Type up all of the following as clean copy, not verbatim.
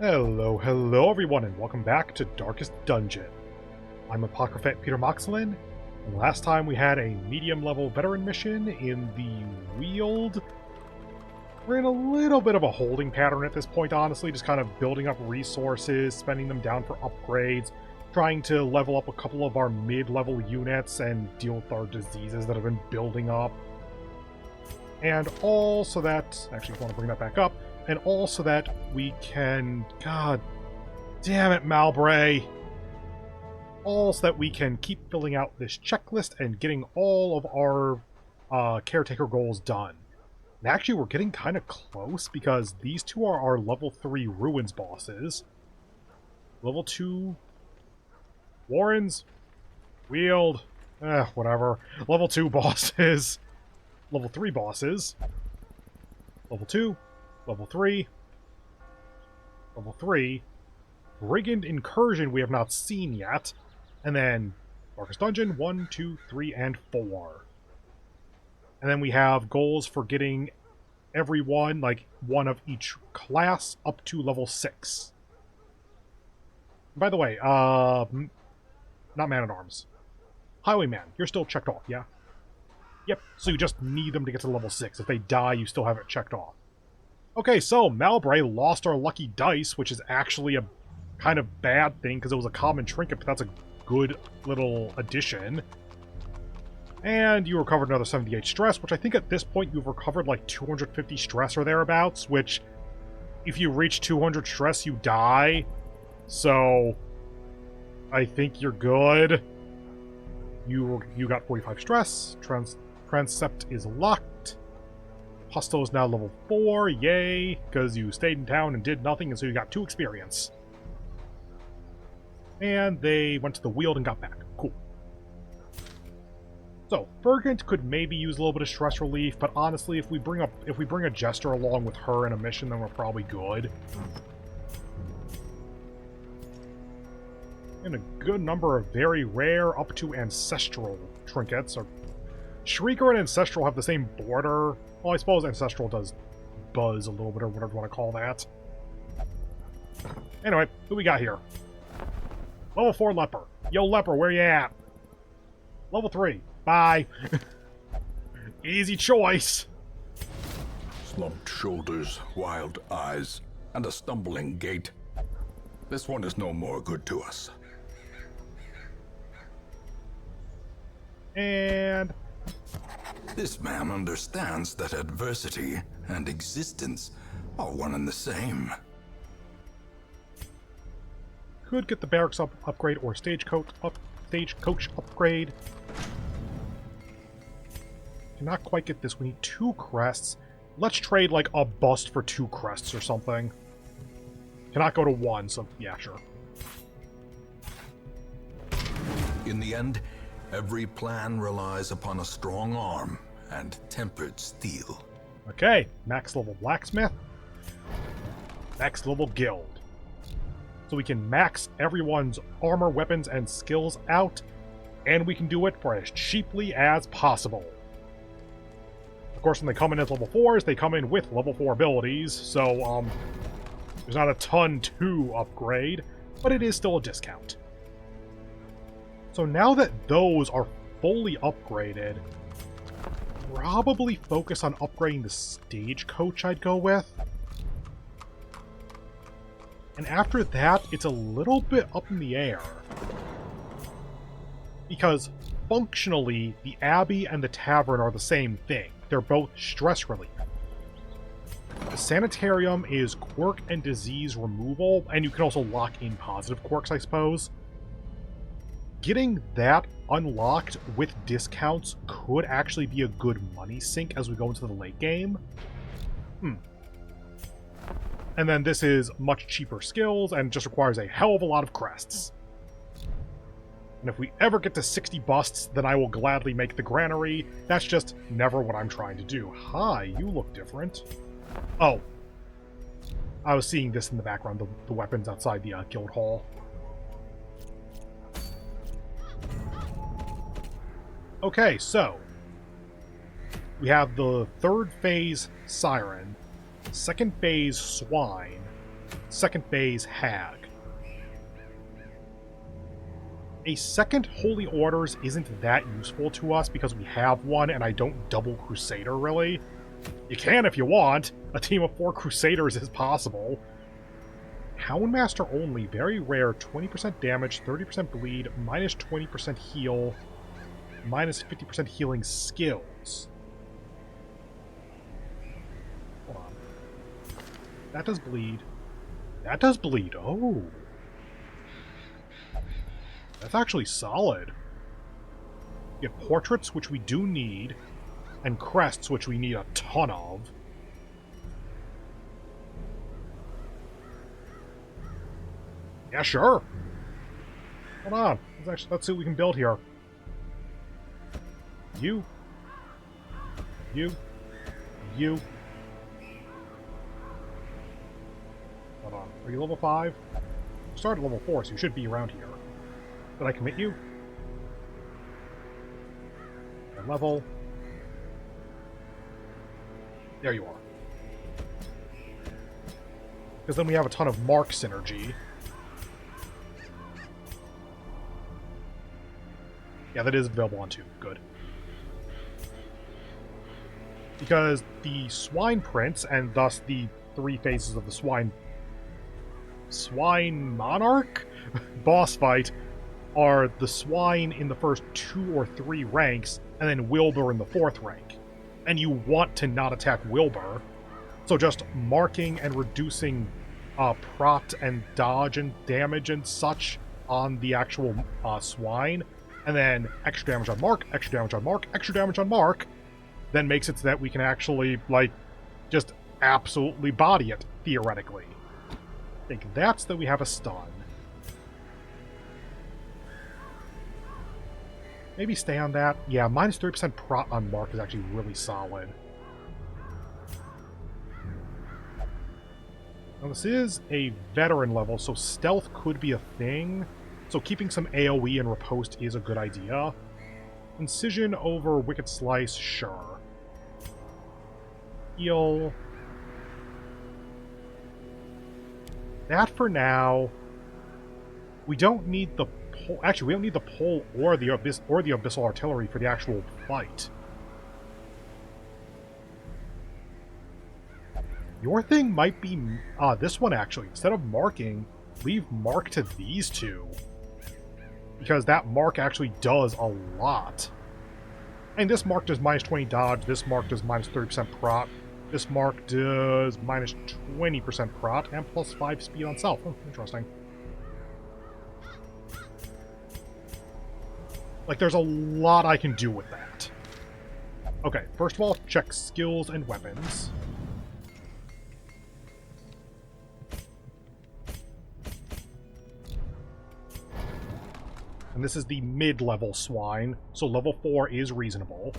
Hello everyone, and welcome back to Darkest Dungeon. I'm Apocryphate Peter Moxilin, and last time we had a medium-level veteran mission in the Weald. We're in a little bit of a holding pattern at this point, honestly, just kind of building up resources, spending them down for upgrades, trying to level up a couple of our mid-level units and deal with our diseases that have been building up. And all so that, actually I want to bring that back up, and all so that we can, god damn it, Malbray, all so that we can keep filling out this checklist and getting all of our caretaker goals done. And actually, we're getting kind of close, because these two are our level 3 ruins bosses. Level 2 Warrens, Weald, whatever. Level 2 bosses. Level 3 bosses. Level 2. Level 3. Level 3. Brigand Incursion we have not seen yet. And then Darkest Dungeon 1, 2, 3, and 4. And then we have goals for getting everyone, like one of each class, up to level 6. By the way, not Man-at-Arms. Highwayman, you're still checked off, yeah? Yep, so you just need them to get to level 6. If they die, you still have it checked off. Okay, so Malbray lost our lucky dice, which is actually a kind of bad thing, because it was a common trinket, but that's a good little addition. And you recovered another 78 stress, which I think at this point you've recovered like 250 stress or thereabouts, which if you reach 200 stress, you die. So I think you're good. You got 45 stress. Transept is locked. Hostel is now level 4, yay, because you stayed in town and did nothing, and so you got 2 experience. And they went to the Weald and got back. Cool. So, Fergant could maybe use a little bit of stress relief, but honestly, if we bring a jester along with her in a mission, then we're probably good. And a good number of very rare up to ancestral trinkets. Or Shrieker and Ancestral have the same border. Well, I suppose Ancestral does buzz a little bit, or whatever you want to call that. Anyway, who we got here? Level 4 Leper. Yo, Leper, where you at? Level 3. Bye. Easy choice. Slumped shoulders, wild eyes, and a stumbling gait. This one is no more good to us. And This man understands that adversity and existence are one and the same. could get the barracks upgrade or stagecoach upgrade. Cannot quite get this. We need 2 crests. Let's trade like a bust for 2 crests or something. Cannot go to 1, so yeah, sure. In the end, every plan relies upon a strong arm and tempered steel. Okay, max level blacksmith. Max level guild. So we can max everyone's armor, weapons, and skills out, and we can do it for as cheaply as possible. Of course, when they come in as level 4s, they come in with level 4 abilities, so there's not a ton to upgrade, but it is still a discount. So now that those are fully upgraded, probably focus on upgrading the stagecoach I'd go with. And after that, it's a little bit up in the air. Because functionally, the Abbey and the Tavern are the same thing. They're both stress relief. The Sanitarium is quirk and disease removal, and you can also lock in positive quirks, I suppose. Getting that unlocked with discounts could actually be a good money sink as we go into the late game. And then this is much cheaper skills and just requires a hell of a lot of crests. And if we ever get to 60 busts, then I will gladly make the granary. That's just never what I'm trying to do. Hi, you look different. Oh. I was seeing this in the background, the weapons outside the guild hall. Okay, so we have the 3rd phase Siren, 2nd phase Swine, Second phase Hag. A second Holy Orders isn't that useful to us because we have one and I don't double Crusader, really. You can if you want. A team of 4 Crusaders is possible. Houndmaster only, very rare, 20% damage, 30% bleed, minus 20% heal, minus 50% healing skills. Hold on. That does bleed. That does bleed. Oh. That's actually solid. You get portraits, which we do need, and crests, which we need a ton of. Yeah, sure. Hold on. Let's see what we can build here. You. Hold on. Are you level 5? You started level 4, so you should be around here. Did I commit you? And level. There you are. Because then we have a ton of mark synergy. Yeah, that is available on 2. Good. Because the Swine Prince, and thus the 3 phases of the Swine Monarch boss fight, are the Swine in the first 2 or 3 ranks, and then Wilbur in the 4th rank. And you want to not attack Wilbur, so just marking and reducing prot and dodge and damage and such on the actual Swine, and then extra damage on Mark, extra damage on Mark, extra damage on Mark, then makes it so that we can actually, like, just absolutely body it, theoretically. I think that's that we have a stun. Maybe stay on that. Yeah, minus 30% prot on Mark is actually really solid. Now this is a veteran level, so stealth could be a thing. So keeping some AoE and riposte is a good idea. Incision over Wicked Slice, sure. Heal. That for now. We don't need the pole. Actually, we don't need the pole or the abyssal artillery for the actual fight. Your thing might be this one actually. Instead of marking, leave mark to these 2. Because that mark actually does a lot. And this mark does minus 20 dodge, this mark does minus 30% prot, this mark does minus 20% prot, and plus 5 speed on self. Oh, interesting. Like, there's a lot I can do with that. Okay, first of all, check skills and weapons. And this is the mid-level Swine, so level 4 is reasonable.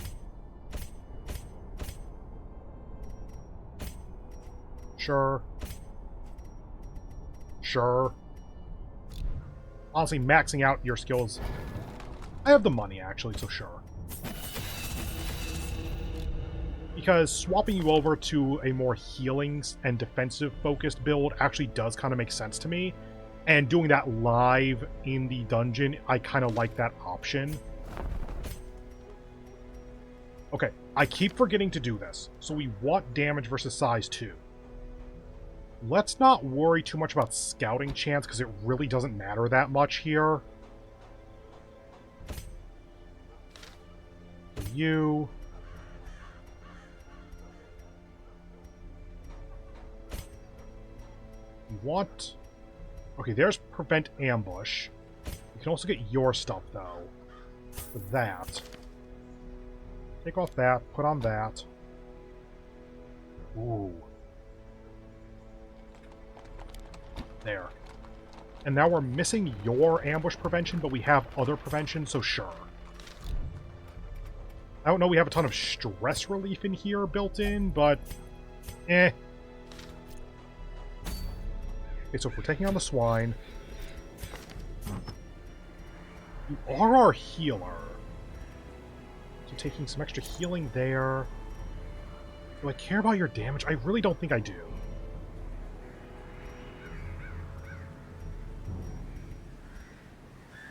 Sure. Sure. Honestly, maxing out your skills... I have the money, actually, so sure. Because swapping you over to a more healing and defensive-focused build actually does kind of make sense to me. And doing that live in the dungeon, I kind of like that option. Okay, I keep forgetting to do this. So we want damage versus size 2. Let's not worry too much about scouting chance, because it really doesn't matter that much here. You... You want... Okay, there's prevent ambush. You can also get your stuff, though. For that. Take off that, put on that. Ooh. There. And now we're missing your ambush prevention, but we have other prevention, so sure. I don't know we have a ton of stress relief in here built in, but... eh. Okay, so if we're taking on the Swine... You are our healer. So taking some extra healing there... Do I care about your damage? I really don't think I do.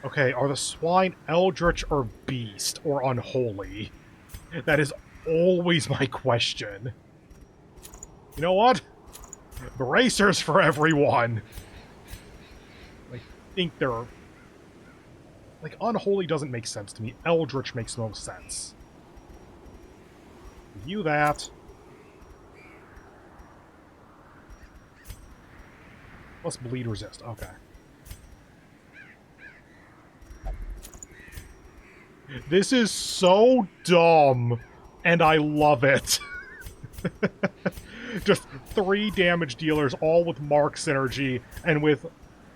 Okay, are the swine eldritch or beast or unholy? That is always my question. You know what? Bracers for everyone! I think they're... Like, unholy doesn't make sense to me. Eldritch makes no sense. Review that. Plus bleed resist. Okay. This is so dumb, and I love it. Just 3 damage dealers, all with mark synergy, and with,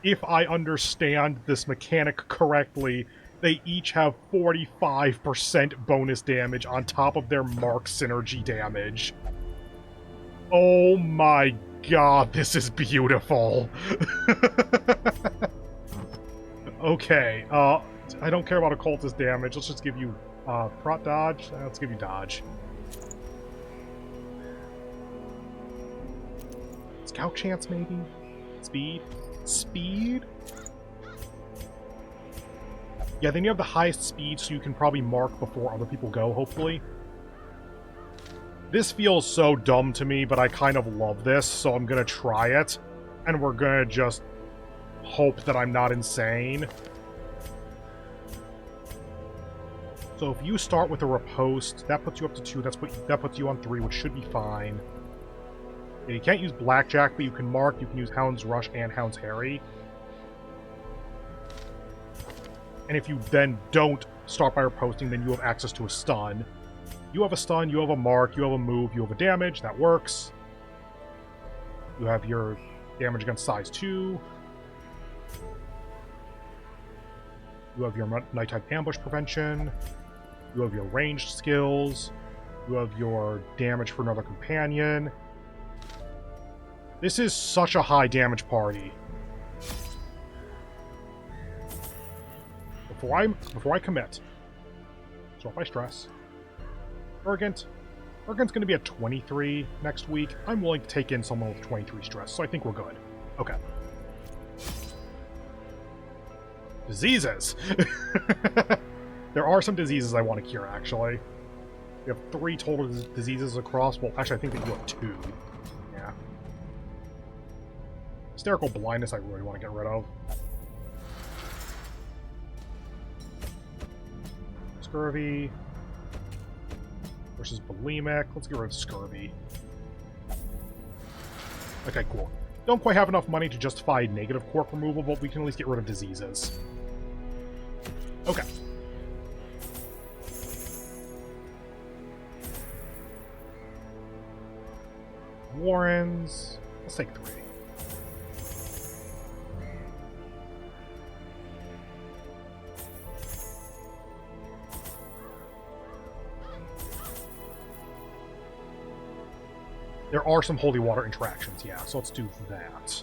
if I understand this mechanic correctly, they each have 45% bonus damage on top of their mark synergy damage. Oh my god, this is beautiful. Okay, I don't care about occultist damage. Let's just give you prot dodge. Let's give you dodge. Scout chance, maybe? Speed? Speed? Yeah, then you have the highest speed, so you can probably mark before other people go, hopefully. This feels so dumb to me, but I kind of love this, so I'm gonna try it. And we're gonna just hope that I'm not insane. So if you start with a riposte, that puts you up to 2, that puts you on 3, which should be fine. Yeah, you can't use Blackjack, but you can mark, you can use Hound's Rush and Hound's Harry. And if you then don't start by riposting, then you have access to a stun. You have a stun, you have a mark, you have a move, you have a damage, that works. You have your damage against size 2. You have your nighttime ambush prevention. You have your ranged skills. You have your damage for another companion. This is such a high damage party. Before I commit, so if I stress, Urgent. Urgent's going to be at 23 next week. I'm willing to take in someone with 23 stress, so I think we're good. Okay. Diseases! There are some diseases I want to cure, actually. We have 3 total diseases across. Well, actually, I think that you have 2. Yeah. Hysterical blindness I really want to get rid of. Scurvy versus bulimic. Let's get rid of scurvy. Okay, cool. Don't quite have enough money to justify negative quirk removal, but we can at least get rid of diseases. Okay. Warrens. Let's take 3. There are some holy water interactions, yeah, so let's do that.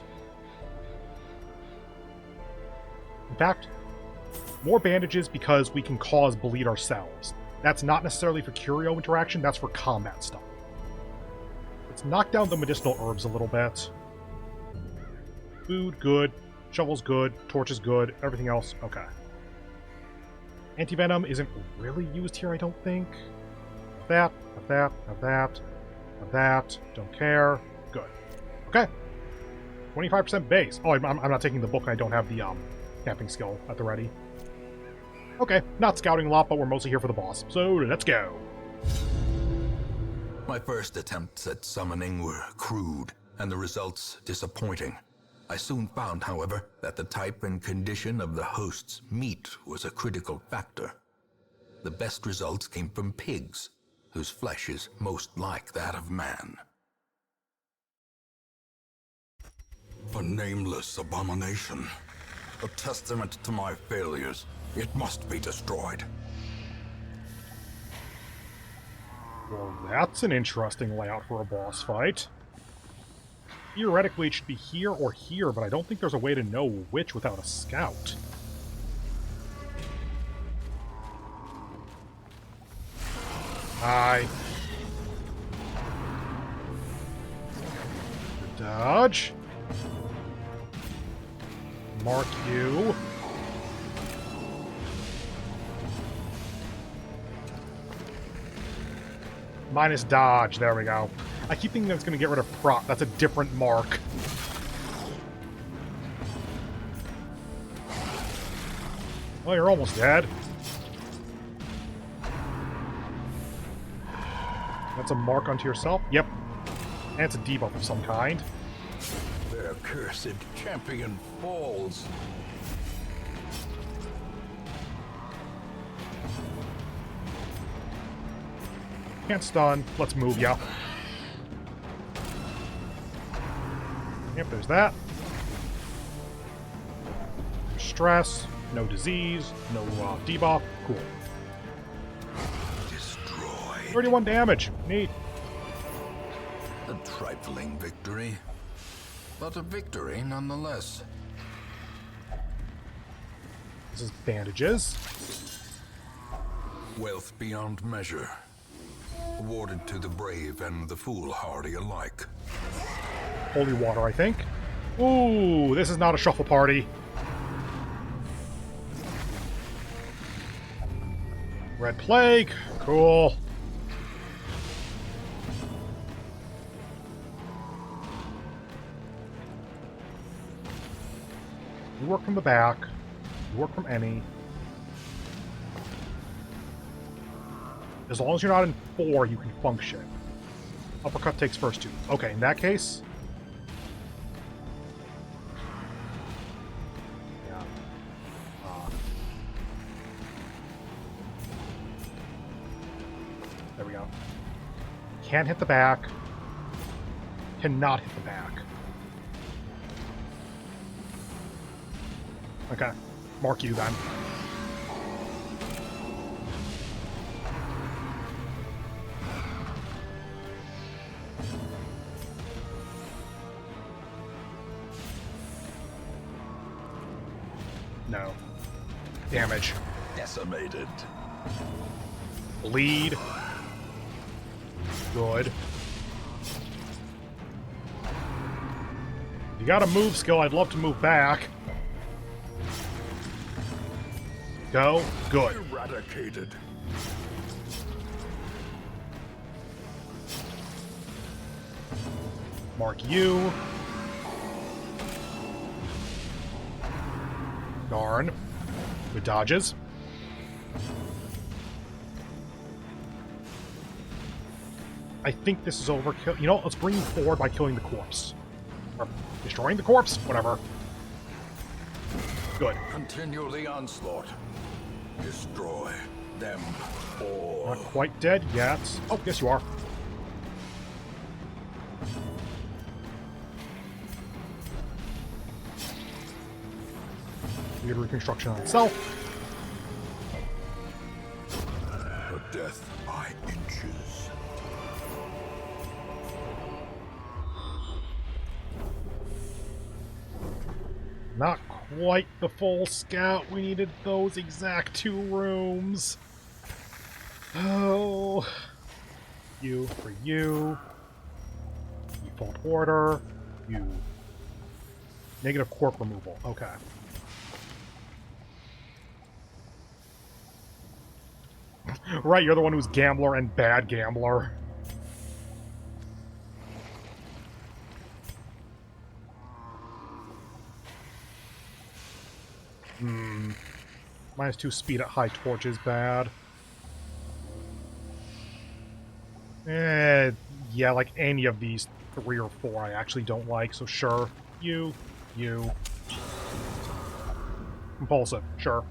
In fact, more bandages because we can cause bleed ourselves. That's not necessarily for curio interaction, that's for combat stuff. Let's knock down the medicinal herbs a little bit. Food, good. Shovel's good. Torch is good. Everything else, okay. Anti-venom isn't really used here, I don't think. That, that, that. That, don't care. Good. Okay. 25% base. Oh, I'm not taking the book, and I don't have the camping skill at the ready. Okay, not scouting a lot, but we're mostly here for the boss. So, let's go. My first attempts at summoning were crude, and the results disappointing. I soon found, however, that the type and condition of the host's meat was a critical factor. The best results came from pigs, whose flesh is most like that of man. A nameless abomination. A testament to my failures. It must be destroyed. Well, that's an interesting layout for a boss fight. Theoretically, it should be here or here, but I don't think there's a way to know which without a scout. Hi. Dodge. Mark you. Minus dodge. There we go. I keep thinking that's going to get rid of prop. That's a different mark. Oh, you're almost dead. That's a mark onto yourself? Yep. And it's a debuff of some kind. Their cursed champion falls. Can't stun. Let's move ya. Yep, there's that. Stress. No disease. No debuff. Cool. Destroyed. 31 damage. Neat. A trifling victory, but a victory nonetheless. This is bandages. Wealth beyond measure, awarded to the brave and the foolhardy alike. Holy water, I think. Ooh, this is not a shuffle party. Red Plague. Cool. You work from the back. You work from any. As long as you're not in 4, you can function. Uppercut takes first 2. Okay, in that case... Yeah. There we go. Can't hit the back. Cannot hit the back. Okay. Mark you then. No. Damage. Decimated. Bleed. Good. You got a move skill. I'd love to move back. Go. Good. Eradicated. Mark you. Darn. Good dodges. I think this is overkill. You know what? Let's bring you forward by killing the corpse. Or destroying the corpse. Whatever. Good. Continue the onslaught. Destroy them all. Not quite dead yet. Oh, yes you are. Weird reconstruction on itself. Her death by inches. Not quite the full scout. We needed those exact 2 rooms. Oh. You for you. Default order. You. Negative quirk removal. Okay. Right, you're the one who's gambler and bad gambler. -2 speed at high torch is bad. Yeah, like any of these 3 or 4 I actually don't like, so sure. You. Compulsive, sure.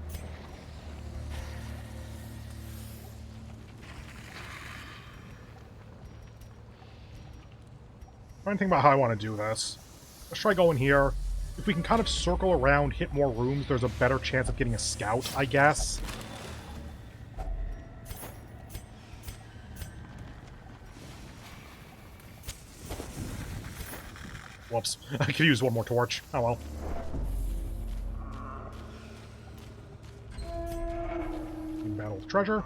Trying to think about how I want to do this. Let's try going here. If we can kind of circle around, hit more rooms, there's a better chance of getting a scout, I guess. Whoops. I could use one more torch. Oh well. Battle with treasure.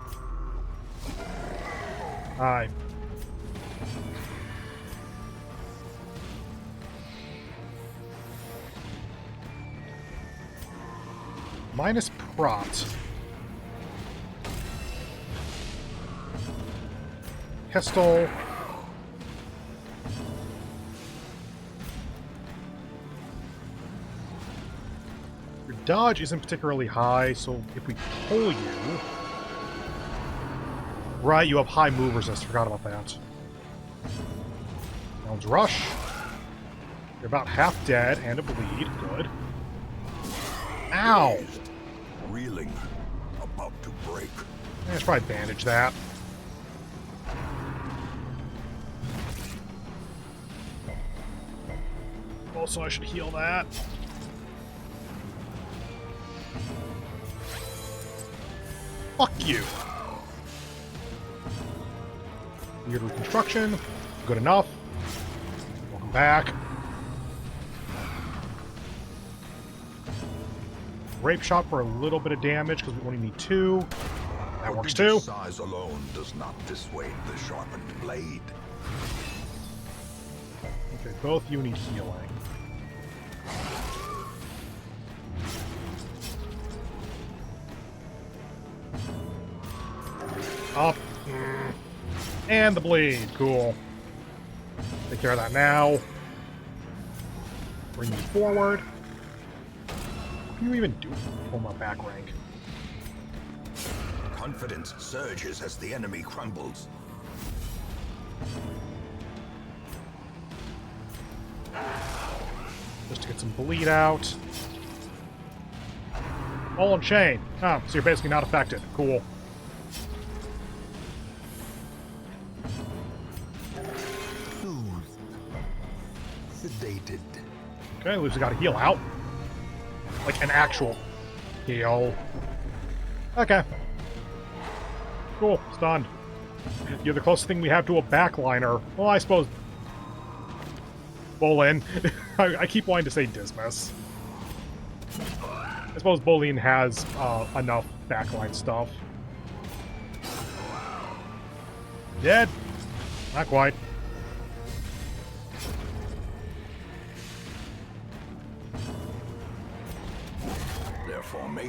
Aye. Minus prot. pistol. Your dodge isn't particularly high, so if we pull you... Right, you have high move resist. Forgot about that. Rounds rush. You're about half dead and a bleed. Good. Ow! Reeling, about to break. Let's probably bandage that. Also, I should heal that. Fuck you! Weird reconstruction. Good enough. Welcome back. Rape shot for a little bit of damage because we only need 2. That works too. Size alone does not dissuade the sharpened blade. Okay, both you need healing. Up. And the bleed. Cool. Take care of that now. Bring you forward. What can you even do for my back rank? Confidence surges as the enemy crumbles. Just to get some bleed out. Ball and chain. Oh, so you're basically not affected. Cool. Soothed. Sedated. Okay, at least we got a heal out. Like an actual heal. Okay. Cool, stunned. You're the closest thing we have to a backliner. Well, I suppose... Bolin. I keep wanting to say Dismas. I suppose Bolin has enough backline stuff. Dead? Not quite.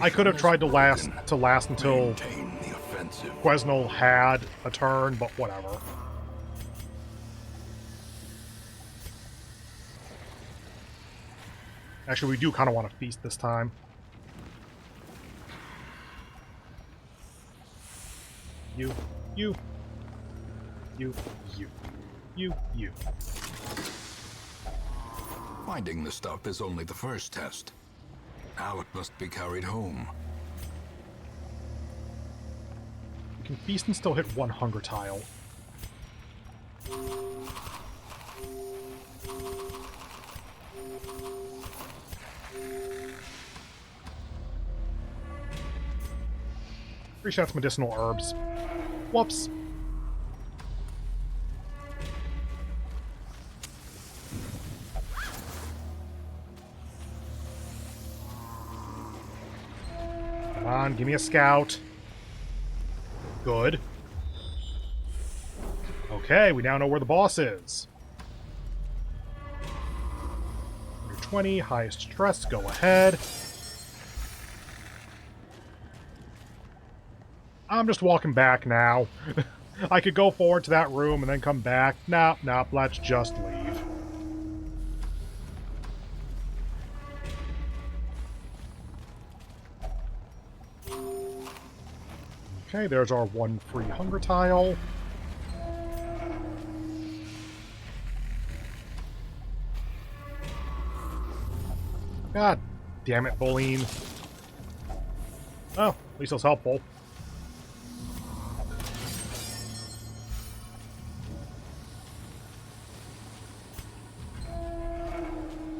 I could have tried to last until Quesnel had a turn, but whatever. Actually, we do kind of want to feast this time. You. Finding the stuff is only the first test. Now it must be carried home. We can feast and still hit 1 hunger tile. Pretty sure that's medicinal herbs. Whoops. Come on, give me a scout. Good. Okay, we now know where the boss is. Under 20, highest stress, go ahead. I'm just walking back now. I could go forward to that room and then come back. Nope, let's just leave. Okay, there's our 1 free hunger tile. God damn it, Bolin. Oh, at least it was helpful.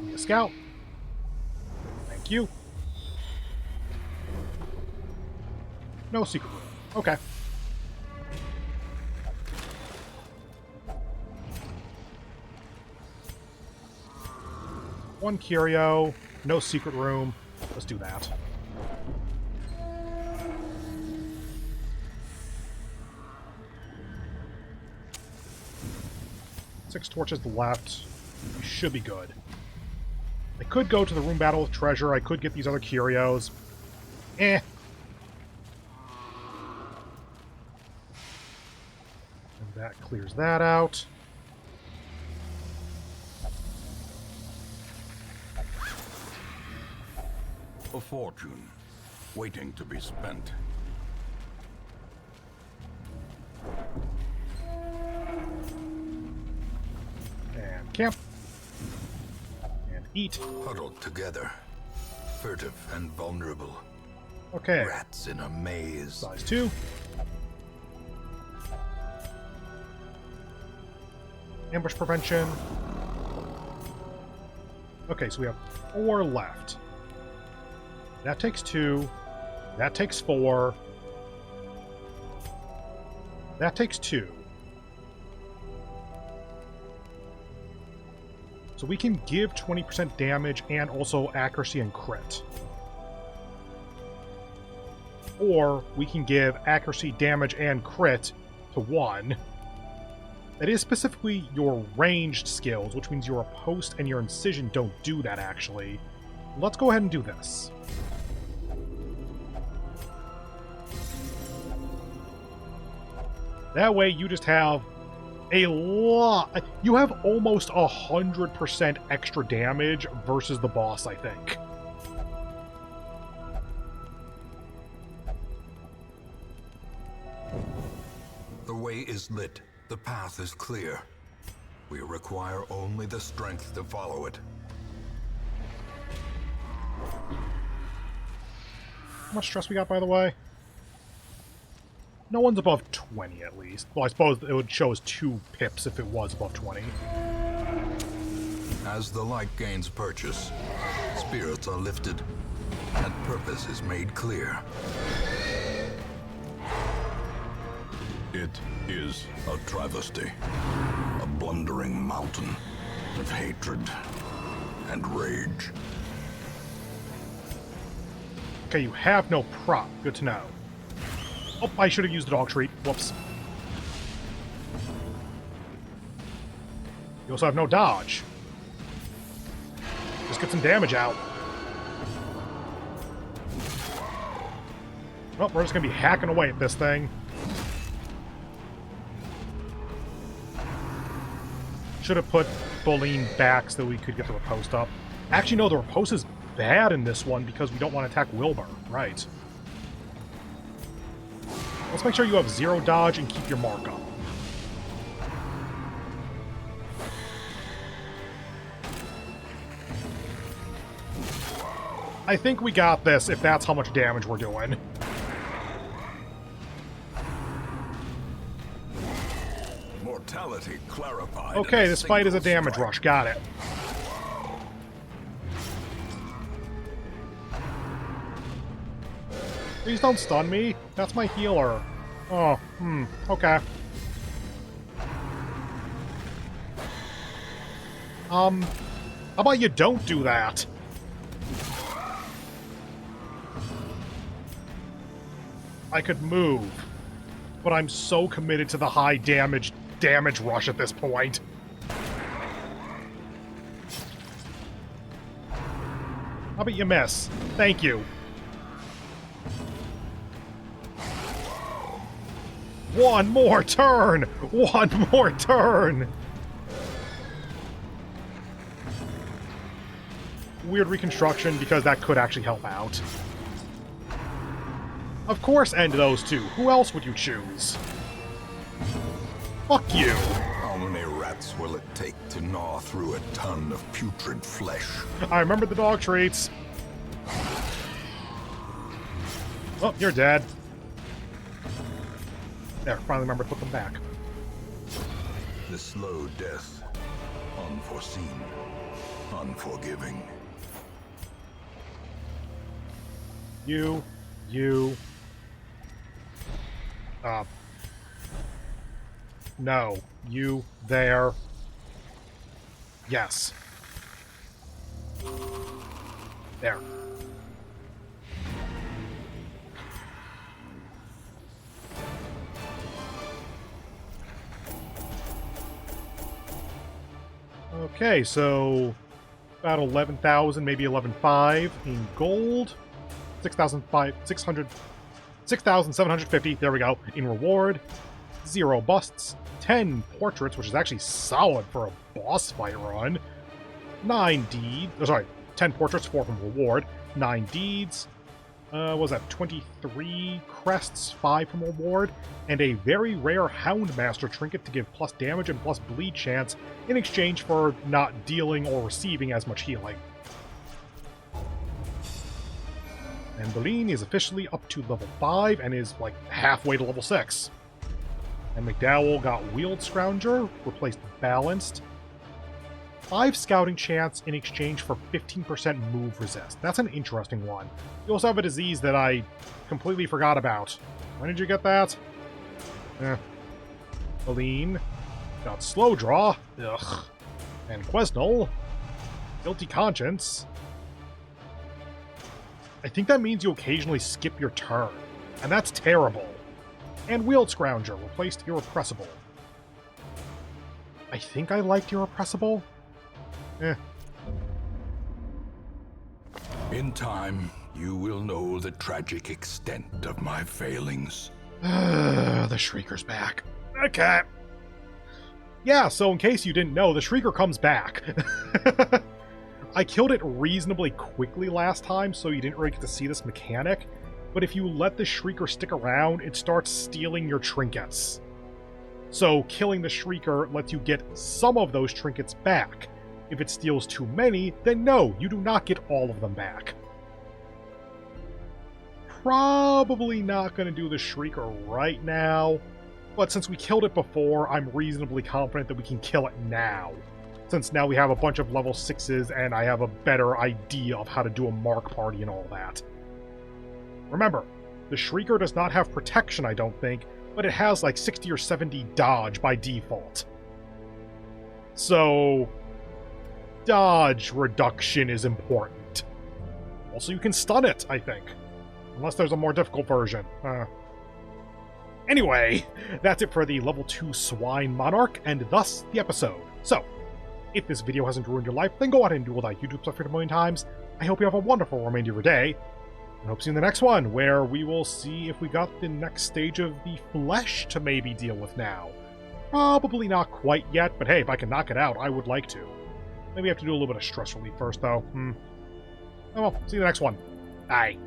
Be a scout. Thank you. No secret room. Okay. One curio, no secret room. Let's do that. Six torches left. We should be good. I could go to the room battle with treasure. I could get these other curios. Eh. And that clears that out. A fortune, waiting to be spent. And camp. And eat. Huddled together, furtive and vulnerable. Okay. Rats in a maze. Size 2. Ambush prevention. Okay, so we have 4 left. That takes 2. That takes 4. That takes 2. So we can give 20% damage and also accuracy and crit. Or we can give accuracy, damage, and crit to 1. That is specifically your ranged skills, which means your post and your incision don't do that, actually. Let's go ahead and do this. That way you just have a lot... You have almost 100% extra damage versus the boss, I think. The way is lit. The path is clear. We require only the strength to follow it. How much stress we got, by the way? No one's above 20, at least. Well, I suppose it would show us 2 pips if it was above 20. As the light gains purchase, spirits are lifted, and purpose is made clear. It is a travesty. A blundering mountain of hatred and rage. Okay, you have no prop. Good to know. Oh, I should have used the dog treat. Whoops. You also have no dodge. Just get some damage out. Well, we're just going to be hacking away at this thing. Should have put Boleyn back so that we could get the riposte up. Actually, no, the riposte is bad in this one because we don't want to attack Wilbur. Right. Let's make sure you have 0 dodge and keep your mark up. I think we got this if that's how much damage we're doing. Mortality clarified. Okay, this fight is a damage rush. Got it. Please don't stun me. That's my healer. Oh, okay. How about you don't do that? I could move, but I'm so committed to the high damage rush at this point. How about you miss? Thank you. One more turn! One more turn! Weird reconstruction, because that could actually help out. Of course, end those 2. Who else would you choose? Fuck you! How many rats will it take to gnaw through a ton of putrid flesh? I remember the dog treats. Oh, you're dead. There, finally remember to put them back. The slow death, unforeseen, unforgiving. You. No. You. There. Yes. There. Okay, so about 11,000, maybe 11,500 in gold. 6,750, there we go, in reward. 0 busts, 10 portraits, which is actually solid for a boss fight run, 9 deeds, 10 portraits, 4 from reward, 9 deeds, what was that, 23 crests, 5 from reward, and a very rare Houndmaster trinket to give plus damage and plus bleed chance in exchange for not dealing or receiving as much healing. And Boleyn is officially up to level 5 and is like halfway to level 6. And McDowell got Wield Scrounger, replaced Balanced. 5 scouting chance in exchange for 15% move resist. That's an interesting one. You also have a disease that I completely forgot about. When did you get that? Boleyn got Slow Draw. Ugh. And Quesnel. Guilty Conscience. I think that means you occasionally skip your turn, and that's terrible. And Wield Scrounger replaced Irrepressible. I think I liked Irrepressible. In time, you will know the tragic extent of my failings. The Shrieker's back. Okay. Yeah, so in case you didn't know, the Shrieker comes back. I killed it reasonably quickly last time, so you didn't really get to see this mechanic, but if you let the Shrieker stick around, it starts stealing your trinkets. So killing the Shrieker lets you get some of those trinkets back. If it steals too many, then no, you do not get all of them back. Probably not going to do the Shrieker right now, but since we killed it before, I'm reasonably confident that we can kill it now. Since now we have a bunch of level 6s and I have a better idea of how to do a mark party and all that. Remember, the Shrieker does not have protection, I don't think, but it has like 60 or 70 dodge by default. So, dodge reduction is important. Also, you can stun it, I think. Unless there's a more difficult version. Anyway, that's it for the level 2 Swine Monarch, and thus the episode. So, if this video hasn't ruined your life, then go ahead and do all that YouTube stuff 1 million times. I hope you have a wonderful remainder of your day, and hope to see you in the next one, where we will see if we got the next stage of the flesh to maybe deal with now. Probably not quite yet, but hey, if I can knock it out, I would like to. Maybe I have to do a little bit of stress relief first, though. Oh well, see you in the next one. Bye.